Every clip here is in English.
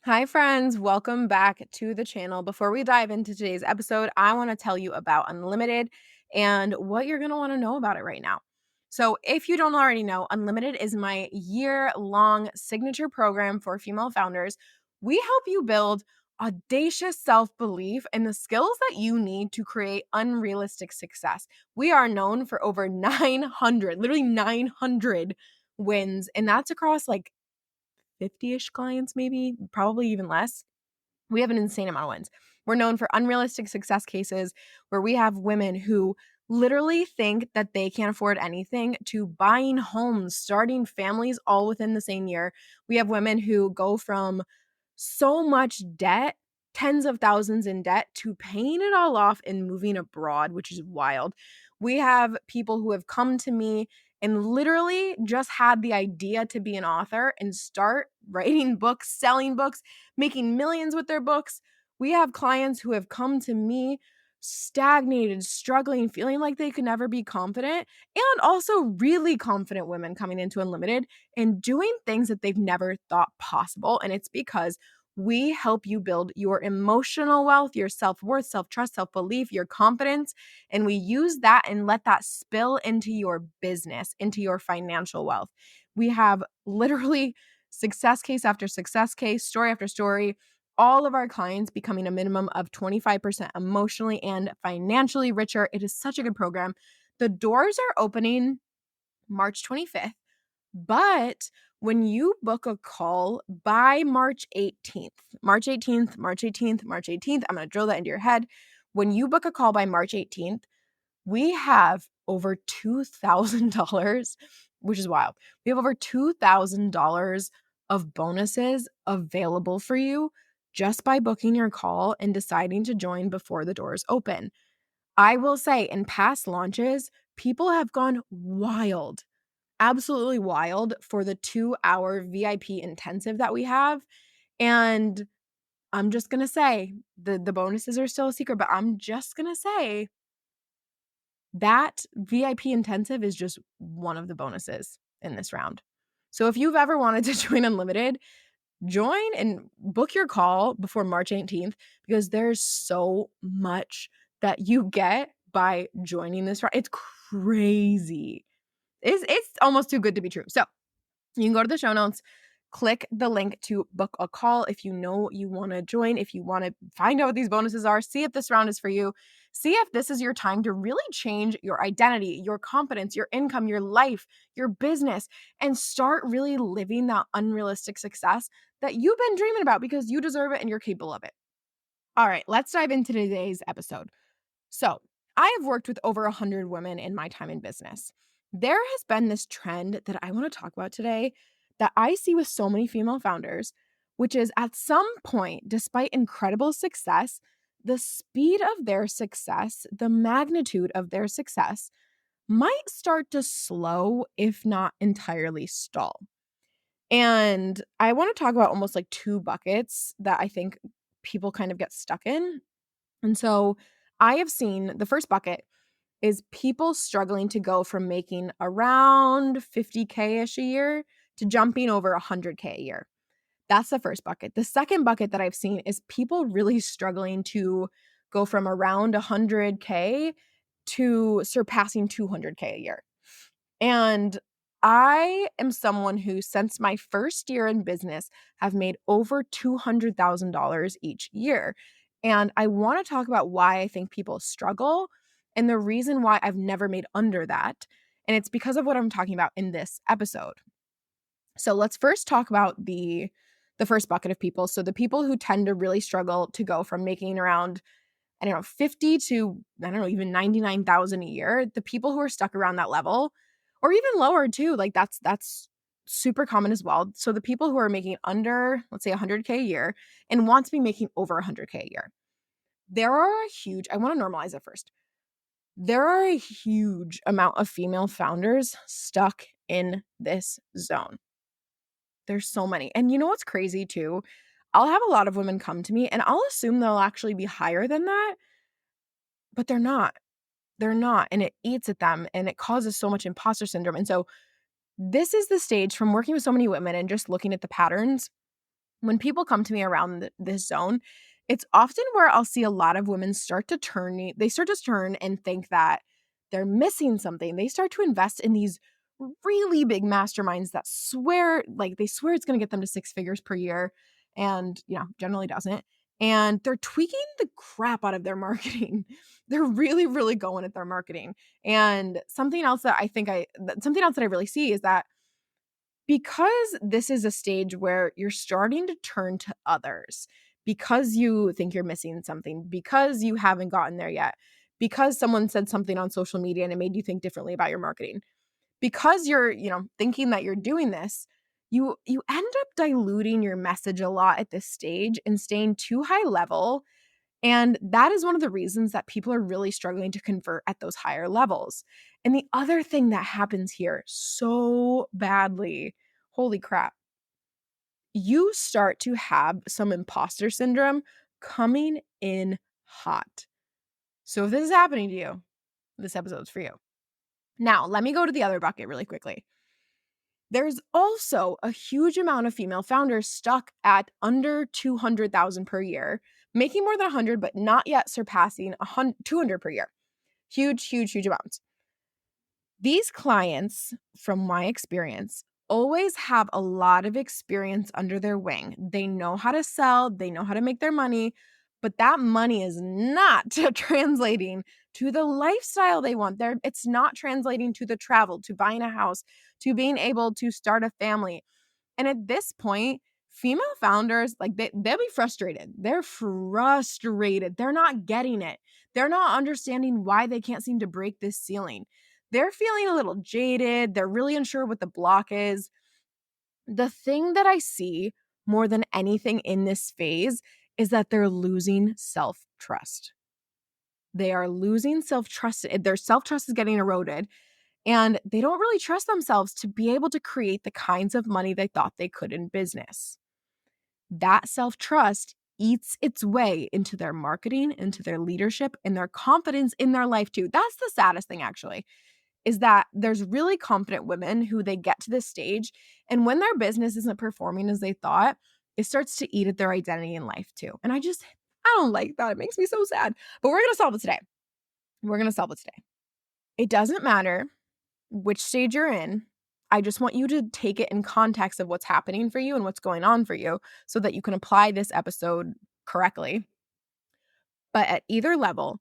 Hi, friends. Welcome back to the channel. Before we dive into today's episode, I want to tell you about Unlimited and what you're going to want to know about it right now. So, if you don't already know, Unlimited is my year-long signature program for female founders. We help you build audacious self-belief and the skills that you need to create unrealistic success. We are known for over 900, literally 900 wins, and that's across like 50-ish clients, maybe, probably even less. We have an insane amount of wins. We're known for unrealistic success cases where we have women who literally think that they can't afford anything to buying homes, starting families all within the same year. We have women who go from so much debt, tens of thousands in debt, to paying it all off and moving abroad, which is wild. We have people who have come to me and literally just had the idea to be an author and start writing books, selling books, making millions with their books. We have clients who have come to me stagnated, struggling, feeling like they could never be confident, and also really confident women coming into Unlimited and doing things that they've never thought possible. And it's because we help you build your emotional wealth, your self worth, self trust, self belief, your confidence. And we use that and let that spill into your business, into your financial wealth. We have literally success case after success case, story after story. All of our clients becoming a minimum of 25% emotionally and financially richer. It is such a good program. The doors are opening March 25th. But when you book a call by March 18th, March 18th, March 18th, March 18th, I'm going to drill that into your head. When you book a call by March 18th, we have over $2,000, which is wild. We have over $2,000 of bonuses available for you just by booking your call and deciding to join before the doors open. I will say in past launches, people have gone wild, absolutely wild for the 2-hour VIP intensive that we have. And I'm just going to say the bonuses are still a secret, but I'm just going to say that VIP intensive is just one of the bonuses in this round. So if you've ever wanted to join Unlimited, join and book your call before March 18th because there's so much that you get by joining this round. It's crazy. It's almost too good to be true. So you can go to the show notes, click the link to book a call if you know you want to join, if you want to find out what these bonuses are, see if this round is for you, see if this is your time to really change your identity, your confidence, your income, your life, your business, and start really living that unrealistic success that you've been dreaming about because you deserve it and you're capable of it. All right, let's dive into today's episode. So, I have worked with over 100 women in my time in business. There has been this trend that I want to talk about today that I see with so many female founders, which is at some point, despite incredible success, the speed of their success, the magnitude of their success might start to slow, if not entirely stall. And I want to talk about almost like two buckets that I think people kind of get stuck in. And so I have seen the first bucket is people struggling to go from making around 50K ish a year to jumping over 100K a year. That's the first bucket. The second bucket that I've seen is people really struggling to go from around 100K to surpassing 200K a year. And I am someone who, since my first year in business, have made over $200,000 each year. And I want to talk about why I think people struggle and the reason why I've never made under that. And it's because of what I'm talking about in this episode. So let's first talk about the first bucket of people. So the people who tend to really struggle to go from making around, I don't know, 50 to, I don't know, even 99,000 a year, the people who are stuck around that level or even lower too, like that's super common as well. So the people who are making under, let's say 100K a year and want to be making over 100K a year. There are a huge, I want to normalize it first. There are a huge amount of female founders stuck in this zone. There's so many. And you know what's crazy too? I'll have a lot of women come to me and I'll assume they'll actually be higher than that, but they're not. They're not. And it eats at them and it causes so much imposter syndrome. And so this is the stage from working with so many women and just looking at the patterns. When people come to me around this zone, it's often where I'll see a lot of women they start to turn and think that they're missing something. They start to invest in these really big masterminds that they swear it's going to get them to six figures per year and, generally doesn't. And they're tweaking the crap out of their marketing. They're really, really going at their marketing. And something else that I really see is that because this is a stage where you're starting to turn to others, because you think you're missing something, because you haven't gotten there yet, because someone said something on social media and it made you think differently about your marketing, because you're, thinking that you're doing this, you end up diluting your message a lot at this stage and staying too high level, and that is one of the reasons that people are really struggling to convert at those higher levels. And the other thing that happens here so badly, holy crap, you start to have some imposter syndrome coming in hot. So if this is happening to you, this episode's for you. Now, let me go to the other bucket really quickly. There's also a huge amount of female founders stuck at under 200,000 per year, making more than 100 but not yet surpassing 200 per year. Huge, huge, huge amounts. These clients, from my experience, always have a lot of experience under their wing. They know how to sell, they know how to make their money, but that money is not translating to the lifestyle they want. It's not translating to the travel, to buying a house, to being able to start a family. And at this point, female founders, they'll be frustrated. They're frustrated. They're not getting it. They're not understanding why they can't seem to break this ceiling. They're feeling a little jaded. They're really unsure what the block is. The thing that I see more than anything in this phase is that they're losing self-trust. They are losing self-trust. Their self-trust is getting eroded, and they don't really trust themselves to be able to create the kinds of money they thought they could in business. That self-trust eats its way into their marketing, into their leadership, and their confidence in their life too. That's the saddest thing, actually, is that there's really confident women who they get to this stage, and when their business isn't performing as they thought, it starts to eat at their identity in life too. And I don't like that. It makes me so sad. But we're going to solve it today. We're going to solve it today. It doesn't matter which stage you're in. I just want you to take it in context of what's happening for you and what's going on for you so that you can apply this episode correctly. But at either level,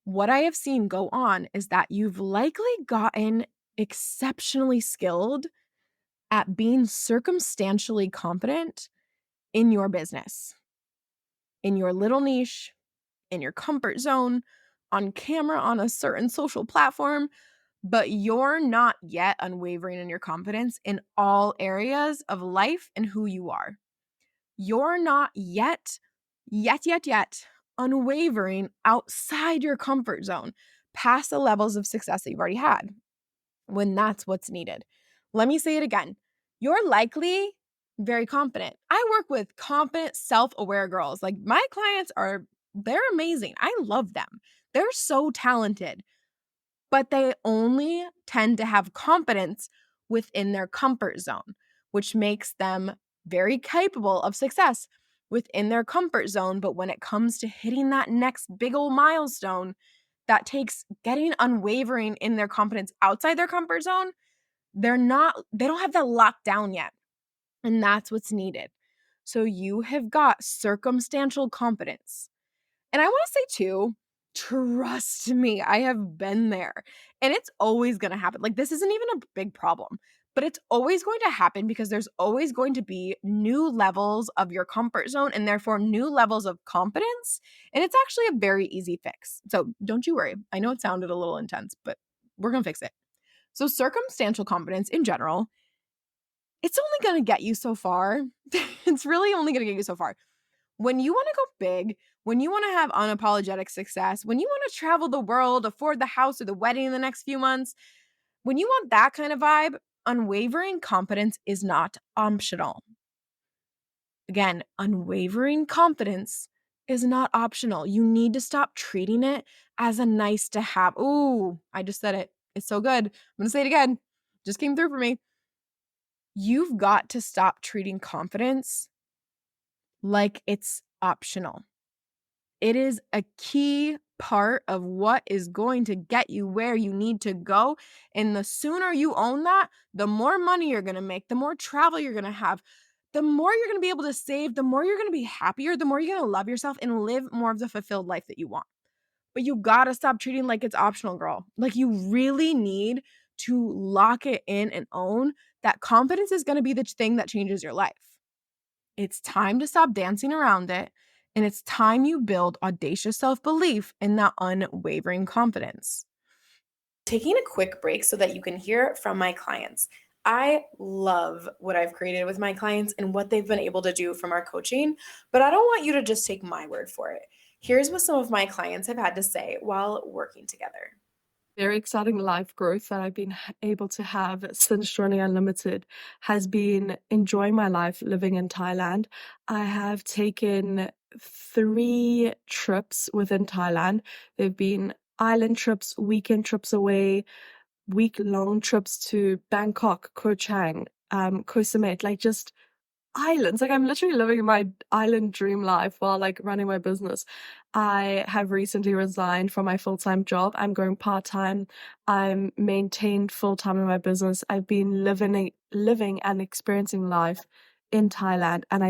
what I have seen go on is that you've likely gotten exceptionally skilled at being circumstantially competent in your business, in your little niche, in your comfort zone, on camera, on a certain social platform, but you're not yet unwavering in your confidence in all areas of life and who you are. You're not yet unwavering outside your comfort zone, past the levels of success that you've already had, when that's what's needed. Let me say it again. You're likely very confident. I work with confident, self-aware girls. Like, my clients they're amazing. I love them. They're so talented, but they only tend to have confidence within their comfort zone, which makes them very capable of success within their comfort zone. But when it comes to hitting that next big old milestone that takes getting unwavering in their confidence outside their comfort zone, they don't have that locked down yet. And that's what's needed. So you have got circumstantial competence. And I want to say too, trust me, I have been there. And it's always going to happen. Like, this isn't even a big problem, but it's always going to happen because there's always going to be new levels of your comfort zone and therefore new levels of confidence. And it's actually a very easy fix. So don't you worry. I know it sounded a little intense, but we're going to fix it. So circumstantial confidence in general, it's only going to get you so far. It's really only going to get you so far. When you want to go big, when you want to have unapologetic success, when you want to travel the world, afford the house or the wedding in the next few months, when you want that kind of vibe, unwavering confidence is not optional. Again, unwavering confidence is not optional. You need to stop treating it as a nice to have. Ooh, I just said it. It's so good. I'm going to say it again. Just came through for me. You've got to stop treating confidence like it's optional. It is a key part of what is going to get you where you need to go. And the sooner you own that, the more money you're going to make, the more travel you're going to have, the more you're going to be able to save, the more you're going to be happier, the more you're going to love yourself and live more of the fulfilled life that you want. But you got to stop treating like it's optional, girl. Like you really need to lock it in and own that confidence is going to be the thing that changes your life. It's time to stop dancing around it, and it's time you build audacious self belief and that unwavering confidence. Taking a quick break so that you can hear from my clients. I love what I've created with my clients and what they've been able to do from our coaching, but I don't want you to just take my word for it. Here's what some of my clients have had to say while working together. Very exciting life growth that I've been able to have since joining Unlimited has been enjoying my life living in Thailand. I have taken 3 trips within Thailand. They've been island trips, weekend trips away, week-long trips to Bangkok, Koh Chang, Koh Samet, like just islands. Like I'm literally living my island dream life while like running my business. I have recently resigned from my full-time job. I'm going part-time. I'm maintained full-time in my business. I've been living and experiencing life in Thailand, and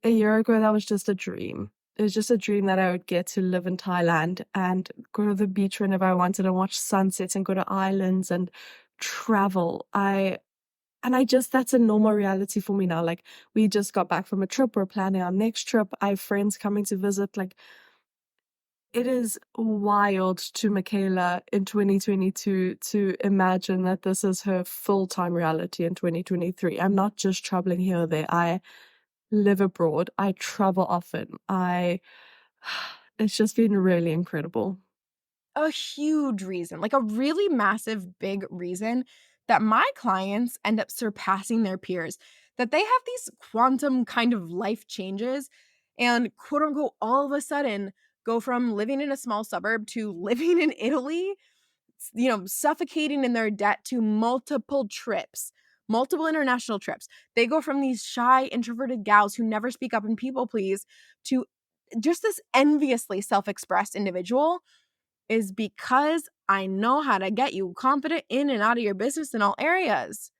a year ago that was just a dream. It was just a dream that I would get to live in Thailand and go to the beach whenever I wanted and watch sunsets and go to islands and travel. That's a normal reality for me now. Like, we just got back from a trip. We're planning our next trip. I have friends coming to visit. Like, it is wild to Michaela in 2022 to imagine that this is her full-time reality in 2023. I'm not just traveling here or there. I live abroad. I travel often. It's just been really incredible. A huge reason, like a really massive, big reason that my clients end up surpassing their peers, that they have these quantum kind of life changes and quote unquote, all of a sudden go from living in a small suburb to living in Italy, suffocating in their debt to multiple trips, multiple international trips. They go from these shy, introverted gals who never speak up and people please to just this enviously self expressed individual is because I know how to get you confident in and out of your business in all areas.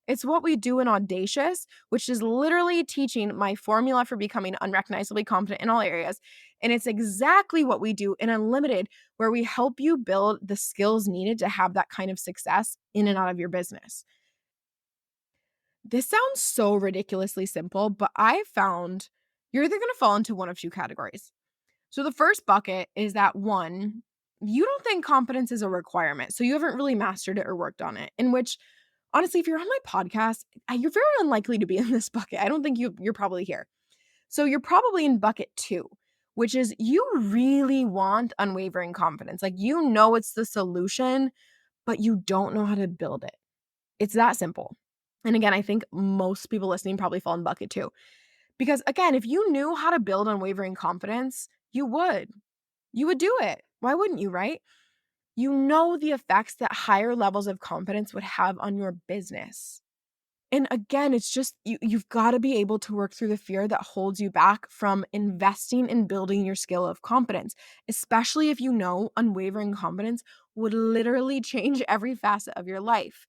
It's what we do in Audacious, which is literally teaching my formula for becoming unrecognizably confident in all areas. And it's exactly what we do in Unlimited, where we help you build the skills needed to have that kind of success in and out of your business. This sounds so ridiculously simple, but I found you're either going to fall into one of two categories. So the first bucket is that one, you don't think confidence is a requirement. So you haven't really mastered it or worked on it. In which, honestly, if you're on my podcast, you're very unlikely to be in this bucket. I don't think you're probably here. So you're probably in bucket two, which is you really want unwavering confidence. Like you know it's the solution, but you don't know how to build it. It's that simple. And again, I think most people listening probably fall in bucket two. Because again, if you knew how to build unwavering confidence, you would. You would do it. Why wouldn't you, right? You know the effects that higher levels of confidence would have on your business. And again, it's just you've got to be able to work through the fear that holds you back from investing in building your skill of confidence, especially if you know unwavering confidence would literally change every facet of your life.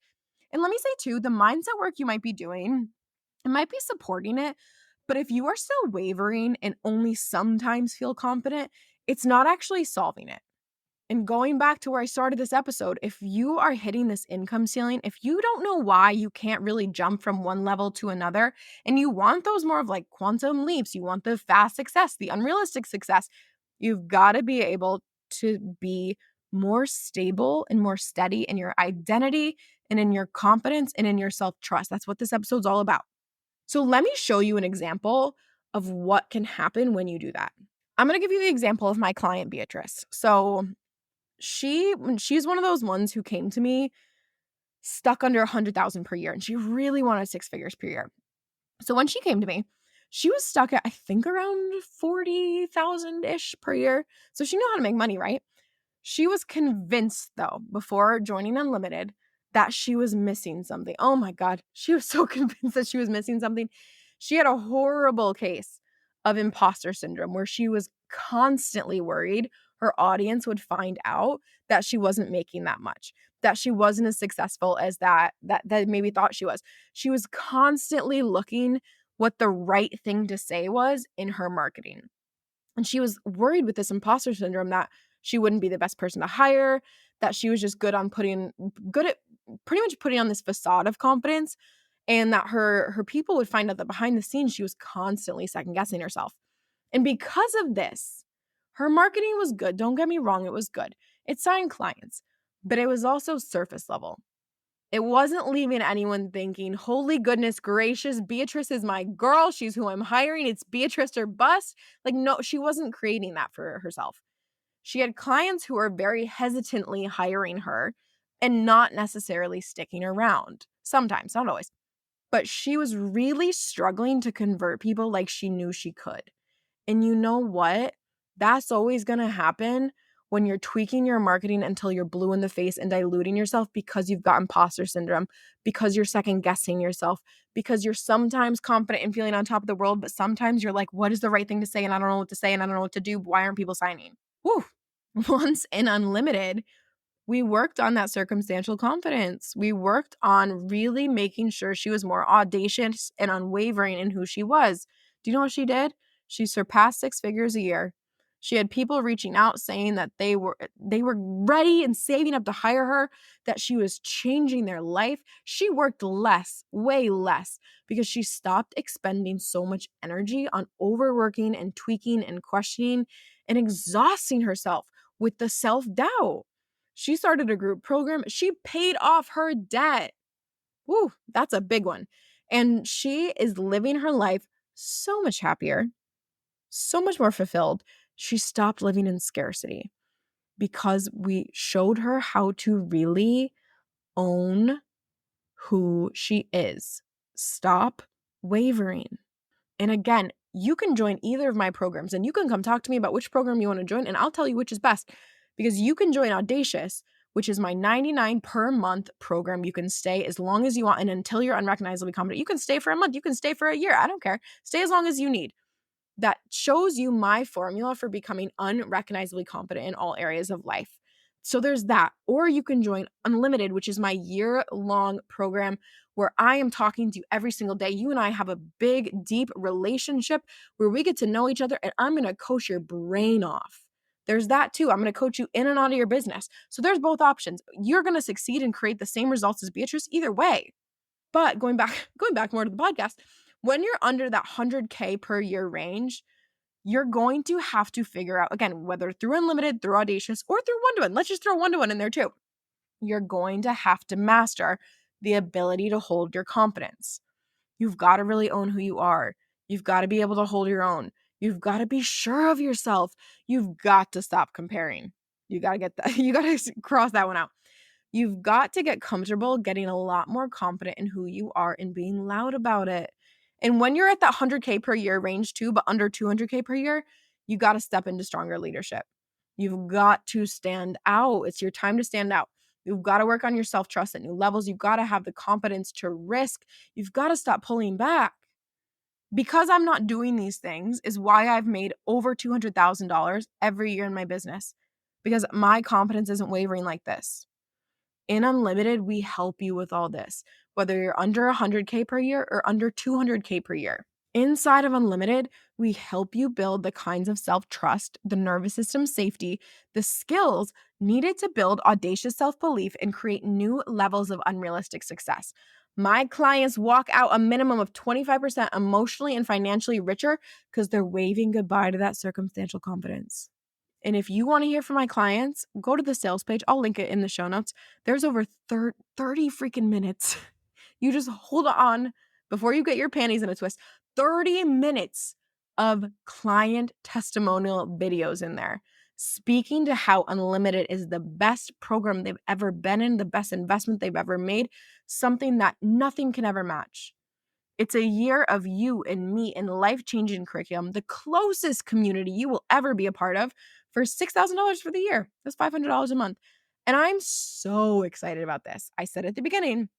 And let me say too, the mindset work you might be doing, it might be supporting it, but if you are still wavering and only sometimes feel confident, it's not actually solving it. And going back to where I started this episode, if you are hitting this income ceiling, if you don't know why you can't really jump from one level to another, and you want those more of like quantum leaps, you want the fast success, the unrealistic success, you've got to be able to be more stable and more steady in your identity and in your confidence and in your self trust. That's what this episode's all about. So let me show you an example of what can happen when you do that. I'm going to give you the example of my client Beatrice. So she's one of those ones who came to me stuck under 100,000 per year and she really wanted 6 figures per year. So when she came to me, she was stuck at I think around 40,000-ish per year. So she knew how to make money, right? She was convinced though before joining Unlimited that she was missing something. Oh my god, she was so convinced that she was missing something. She had a horrible case of imposter syndrome where she was constantly worried her audience would find out that she wasn't making that much, that she wasn't as successful as that maybe thought she was. She was constantly looking what the right thing to say was in her marketing. And she was worried with this imposter syndrome that she wouldn't be the best person to hire, that she was just good at pretty much putting on this facade of confidence, and that her people would find out that behind the scenes she was constantly second guessing herself. And because of this, her marketing was good. Don't get me wrong, it was good. It signed clients, but it was also surface level. It wasn't leaving anyone thinking, "Holy goodness gracious, Beatrice is my girl. She's who I'm hiring. It's Beatrice or bust." Like, no, she wasn't creating that for herself. She had clients who were very hesitantly hiring her and not necessarily sticking around. Sometimes, not always. But she was really struggling to convert people like she knew she could. And you know what? That's always gonna happen when you're tweaking your marketing until you're blue in the face and diluting yourself because you've got imposter syndrome, because you're second guessing yourself, because you're sometimes confident and feeling on top of the world, but sometimes you're like, what is the right thing to say? And I don't know what to say and I don't know what to do. Why aren't people signing? Whew. Once in Unlimited, we worked on that circumstantial confidence. We worked on really making sure she was more audacious and unwavering in who she was. Do you know what she did? She surpassed six figures a year. She had people reaching out saying that they were ready and saving up to hire her, that she was changing their life. She worked less, way less, because she stopped expending so much energy on overworking and tweaking and questioning and exhausting herself with the self-doubt. She started a group program. She paid off her debt. Woo, that's a big one. And she is living her life so much happier, so much more fulfilled. She stopped living in scarcity because we showed her how to really own who she is. Stop wavering. And again, you can join either of my programs and you can come talk to me about which program you want to join, and I'll tell you which is best because you can join Audacious, which is my 99 per month program. You can stay as long as you want and until you're unrecognizably competent. You can stay for a month, you can stay for a year. I don't care. Stay as long as you need. That shows you my formula for becoming unrecognizably competent in all areas of life. So there's that. Or you can join Unlimited, which is my year-long program where I am talking to you every single day. You and I have a big, deep relationship where we get to know each other and I'm going to coach your brain off. There's that too. I'm going to coach you in and out of your business. So there's both options. You're going to succeed and create the same results as Beatrice either way. But going back more to the podcast, when you're under that 100K per year range, you're going to have to figure out, again, whether through Unlimited, through Audacious, or through one-to-one. Let's just throw one-to-one in there too. You're going to have to master the ability to hold your confidence. You've got to really own who you are. You've got to be able to hold your own. You've got to be sure of yourself. You've got to stop comparing. You got to get that. You got to cross that one out. You've got to get comfortable getting a lot more confident in who you are and being loud about it. And when you're at that 100K per year range too, but under 200K per year, you got to step into stronger leadership. You've got to stand out. It's your time to stand out. You've got to work on your self trust at new levels. You've got to have the confidence to risk. You've got to stop pulling back. Because I'm not doing these things is why I've made over $200,000 every year in my business because my confidence isn't wavering like this. In Unlimited, we help you with all this, whether you're under 100K per year or under 200K per year. Inside of Unlimited, we help you build the kinds of self-trust, the nervous system safety, the skills needed to build audacious self-belief and create new levels of unrealistic success. My clients walk out a minimum of 25% emotionally and financially richer because they're waving goodbye to that circumstantial confidence. And if you want to hear from my clients, go to the sales page. I'll link it in the show notes. There's over 30 freaking minutes. You just hold on before you get your panties in a twist. 30 minutes of client testimonial videos in there, speaking to how Unlimited is the best program they've ever been in, the best investment they've ever made, something that nothing can ever match. It's a year of you and me in life-changing curriculum, the closest community you will ever be a part of for $6,000 for the year. That's $500 a month. And I'm so excited about this. I said at the beginning,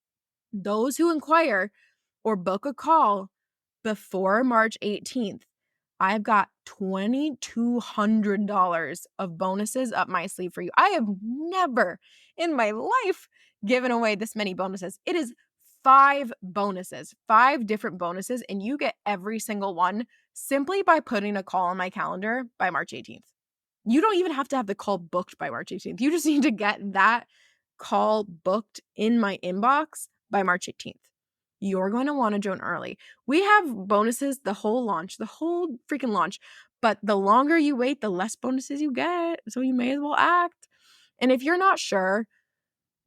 those who inquire or book a call, before March 18th, I've got $2,200 of bonuses up my sleeve for you. I have never in my life given away this many bonuses. It is 5 bonuses, 5 different bonuses, and you get every single one simply by putting a call on my calendar by March 18th. You don't even have to have the call booked by March 18th. You just need to get that call booked in my inbox by March 18th. You're going to want to join early. We have bonuses the whole launch, the whole freaking launch. But the longer you wait, the less bonuses you get. So you may as well act. And if you're not sure,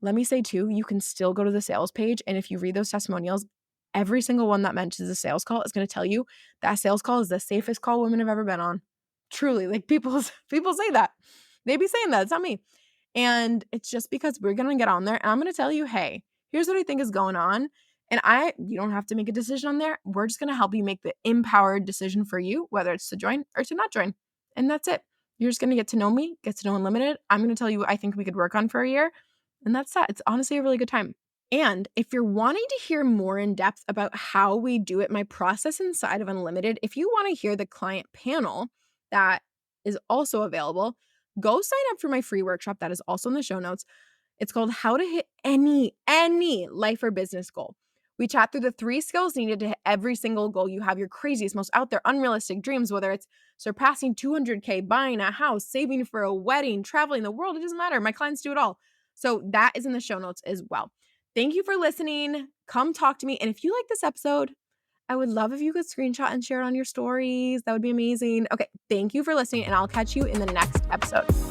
let me say too, you can still go to the sales page. And if you read those testimonials, every single one that mentions a sales call is going to tell you that sales call is the safest call women have ever been on. Truly, like people say that. They be saying that. It's not me. And it's just because we're going to get on there and I'm going to tell you, hey, here's what I think is going on. And you don't have to make a decision on there. We're just going to help you make the empowered decision for you, whether it's to join or to not join. And that's it. You're just going to get to know me, get to know Unlimited. I'm going to tell you what I think we could work on for a year. And that's that. It's honestly a really good time. And if you're wanting to hear more in depth about how we do it, my process inside of Unlimited, if you want to hear the client panel that is also available, go sign up for my free workshop that is also in the show notes. It's called How to Hit Any Life or Business Goal. We chat through the 3 skills needed to hit every single goal you have, your craziest, most out there, unrealistic dreams, whether it's surpassing 200K, buying a house, saving for a wedding, traveling the world, it doesn't matter. My clients do it all. So that is in the show notes as well. Thank you for listening. Come talk to me. And if you like this episode, I would love if you could screenshot and share it on your stories. That would be amazing. Okay, thank you for listening, and I'll catch you in the next episode.